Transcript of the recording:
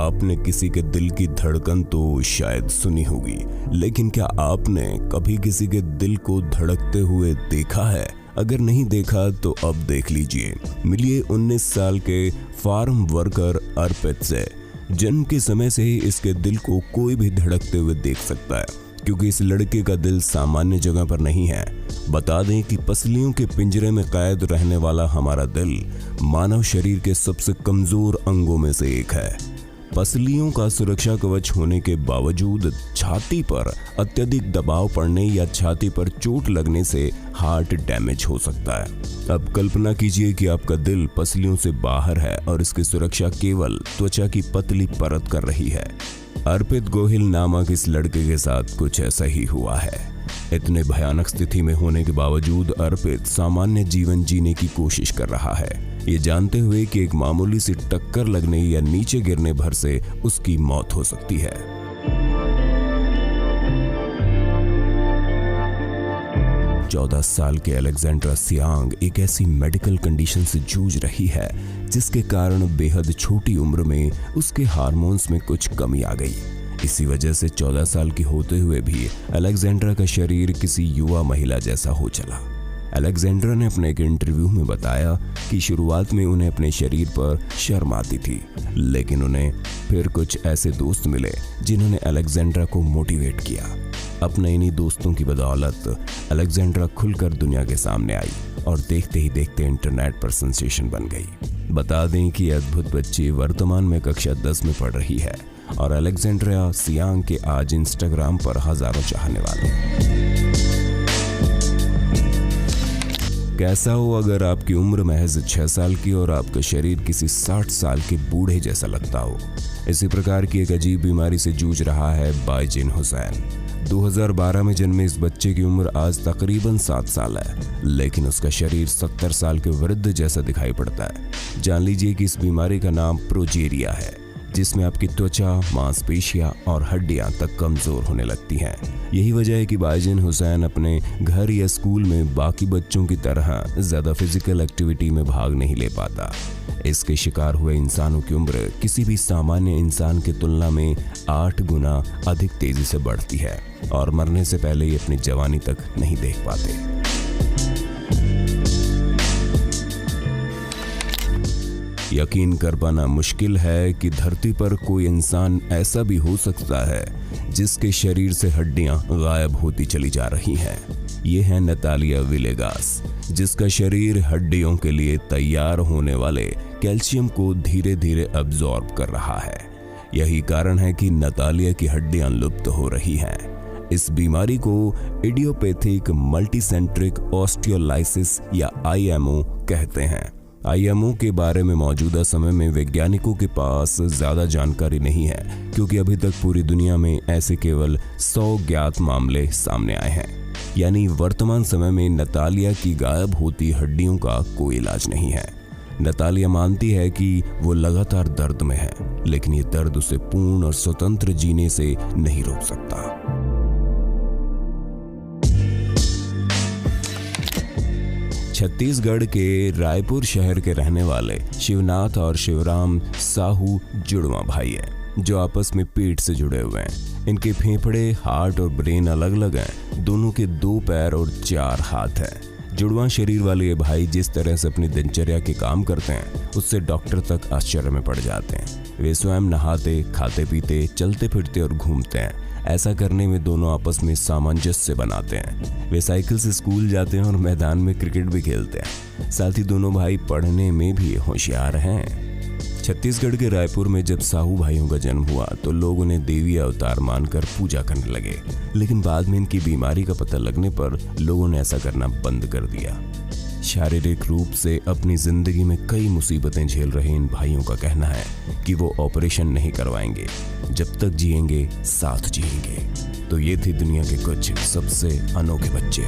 आपने किसी के दिल की धड़कन तो शायद सुनी होगी, लेकिन क्या आपने कभी किसी के दिल को धड़कते हुए देखा है? अगर नहीं देखा तो अब देख लीजिए। मिलिए 19 साल के फार्म वर्कर अर्पित से। जन्म के समय से ही इसके दिल को कोई भी धड़कते हुए देख सकता है, क्योंकि इस लड़के का दिल सामान्य जगह पर नहीं है। बता दें कि पसलियों के पिंजरे में कैद रहने वाला हमारा दिल मानव शरीर के सबसे कमजोर अंगों में से एक है। पसलियों का सुरक्षा कवच होने के बावजूद छाती पर अत्यधिक दबाव पड़ने या छाती पर चोट लगने से हार्ट डैमेज हो सकता है। अब कल्पना कीजिए कि आपका दिल पसलियों से बाहर है और इसकी सुरक्षा केवल त्वचा की पतली परत कर रही है। अर्पित गोहिल नामक इस लड़के के साथ कुछ ऐसा ही हुआ है। इतने भयानक स्थिति में होने के बावजूद अर्पित सामान्य जीवन जीने की कोशिश कर रहा है, ये जानते हुए कि एक मामूली सी टक्कर लगने या नीचे गिरने भर से उसकी मौत हो सकती है। चौदह साल के अलेक्जेंड्रा सियांग एक ऐसी मेडिकल कंडीशन से जूझ रही है जिसके कारण बेहद छोटी उम्र में उसके हार्मोन्स में कुछ कमी आ गई। इसी वजह से 14 साल की होते हुए भी अलेक्जेंड्रा का शरीर किसी युवा महिला जैसा हो चला। अलेक्जेंड्रा ने अपने एक इंटरव्यू में बताया कि शुरुआत में उन्हें अपने शरीर पर शर्म आती थी, लेकिन उन्हें फिर कुछ ऐसे दोस्त मिले जिन्होंने अलेक्जेंड्रा को मोटिवेट किया। अपने इन्हीं दोस्तों की बदौलत अलेक्जेंड्रा खुलकर दुनिया के सामने आई और देखते ही देखते इंटरनेट पर सेंसेशन बन गई। बता दें कि अद्भुत बच्ची वर्तमान में कक्षा 10 में पढ़ रही है और अलेक्जेंड्रा सियांग के आज इंस्टाग्राम पर हजारों चाहने वाले हैं। कैसा हो अगर आपकी उम्र महज 6 साल की और आपका शरीर किसी 60 साल के बूढ़े जैसा लगता हो। इसी प्रकार की एक अजीब बीमारी से जूझ रहा है बाइजिन हुसैन। 2012 में जन्मे इस बच्चे की उम्र आज तकरीबन 7 साल है, लेकिन उसका शरीर 70 साल के वृद्ध जैसा दिखाई पड़ता है। जान लीजिए कि इस बीमारी का नाम प्रोजेरिया है, जिसमें आपकी त्वचा, मांसपेशियां और हड्डियां तक कमजोर होने लगती हैं। यही वजह है कि बाइजिन हुसैन अपने घर या स्कूल में बाकी बच्चों की तरह ज्यादा फिजिकल एक्टिविटी में भाग नहीं ले पाता। इसके शिकार हुए इंसानों की उम्र किसी भी सामान्य इंसान की तुलना में 8 गुना अधिक तेजी से बढ़ती है और मरने से पहले ये अपनी जवानी तक नहीं देख पाते। यकीन कर पाना मुश्किल है कि धरती पर कोई इंसान ऐसा भी हो सकता है जिसके शरीर से हड्डियां गायब होती चली जा रही हैं। ये है नतालिया विलेगास, जिसका शरीर हड्डियों के लिए तैयार होने वाले कैल्शियम को धीरे धीरे अब्जॉर्ब कर रहा है। यही कारण है कि नतालिया की हड्डियां लुप्त हो रही हैं। इस बीमारी को इडियोपैथिक मल्टीसेंट्रिक ऑस्टियोलाइसिस या IMO कहते हैं। IMO के बारे में मौजूदा समय में वैज्ञानिकों के पास ज्यादा जानकारी नहीं है, क्योंकि अभी तक पूरी दुनिया में ऐसे केवल 100 ज्ञात मामले सामने आए हैं। यानी वर्तमान समय में नतालिया की गायब होती हड्डियों का कोई इलाज नहीं है। नतालिया मानती है कि वो लगातार दर्द में है, लेकिन ये दर्द उसे पूर्ण और स्वतंत्र जीने से नहीं रोक सकता। छत्तीसगढ़ के रायपुर शहर के रहने वाले शिवनाथ और शिवराम साहू जुड़वा भाई हैं, जो आपस में पेट से जुड़े हुए हैं। इनके फेफड़े, हार्ट और ब्रेन अलग अलग हैं। दोनों के 2 पैर और 4 हाथ हैं। जुड़वा शरीर वाले ये भाई जिस तरह से अपनी दिनचर्या के काम करते हैं, उससे डॉक्टर तक आश्चर्य में पड़ जाते हैं। वे स्वयं नहाते, खाते पीते, चलते फिरते और घूमते हैं। ऐसा करने में दोनों आपस में सामंजस्य बनाते हैं। वे साइकिल से स्कूल जाते हैं और मैदान में क्रिकेट भी खेलते हैं। साथ ही दोनों भाई पढ़ने में भी होशियार हैं। छत्तीसगढ़ के रायपुर में जब साहू भाइयों का जन्म हुआ तो लोग उन्हें देवी अवतार मानकर पूजा करने लगे, लेकिन बाद में इनकी बीमारी का पता लगने पर लोगों ने ऐसा करना बंद कर दिया। शारीरिक रूप से अपनी जिंदगी में कई मुसीबतें झेल रहे इन भाइयों का कहना है कि वो ऑपरेशन नहीं करवाएंगे, जब तक जिएंगे साथ जिएंगे। तो ये थी दुनिया के कुछ सबसे अनोखे बच्चे।